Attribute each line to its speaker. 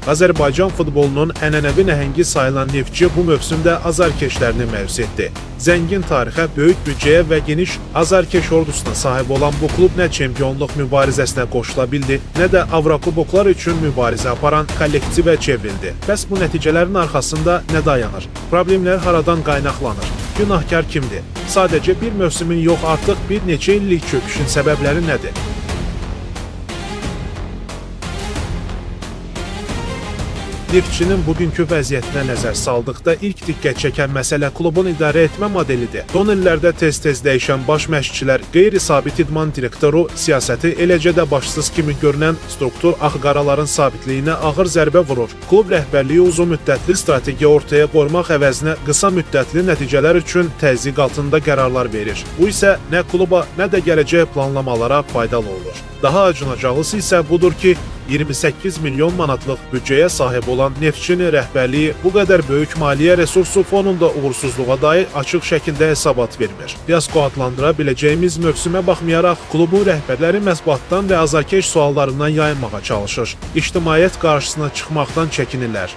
Speaker 1: Azərbaycan futbolunun ənənəvi nəhəngi sayılan Neftçi bu mövsümdə azarkeşlərini məyus etdi. Zəngin tarixə, böyük büdcəyə və geniş azarkeş ordusuna sahib olan bu klub nə çempionluq mübarizəsinə qoşula bildi, nə də Avrokuboklar üçün mübarizə aparan kollektivə çevrildi. Bəs bu nəticələrin arxasında nə dayanır? Problemlər haradan qaynaqlanır? Günahkar kimdir? Sadəcə bir mövsümün yox, artıq bir neçə illik çöküşün səbəbləri nədir? Neftçinin bugünkü vəziyyətinə nəzər saldıqda ilk diqqət çəkən məsələ klubun idarə etmə modelidir. Son illərdə tez-tez dəyişən baş məşqçilər, qeyri-sabit idman direktoru siyasəti, eləcə də başsız kimi görünən struktur ağqaraların sabitliyinə ağır zərbə vurur. Klub rəhbərliyi uzun müddətli strategiya ortaya qoymaq əvəzinə qısa müddətli nəticələr üçün təzyiq altında qərarlar verir. Bu isə nə kluba, nə də gələcək planlamalara faydalı olur. Daha acınacaqlısı isə budur ki, 28 milyon manatlıq büdcəyə sahib olan Neftçinin rəhbərliyi bu qədər böyük maliyyə resursu fonunda uğursuzluğa dair açıq şəkildə hesabat vermir. Fiasko adlandıra biləcəyimiz mövsümə baxmayaraq, klubun rəhbərləri mətbuatdan və azarkeş suallarından yayınmağa çalışır. İctimaiyyət qarşısına çıxmaqdan çəkinirlər.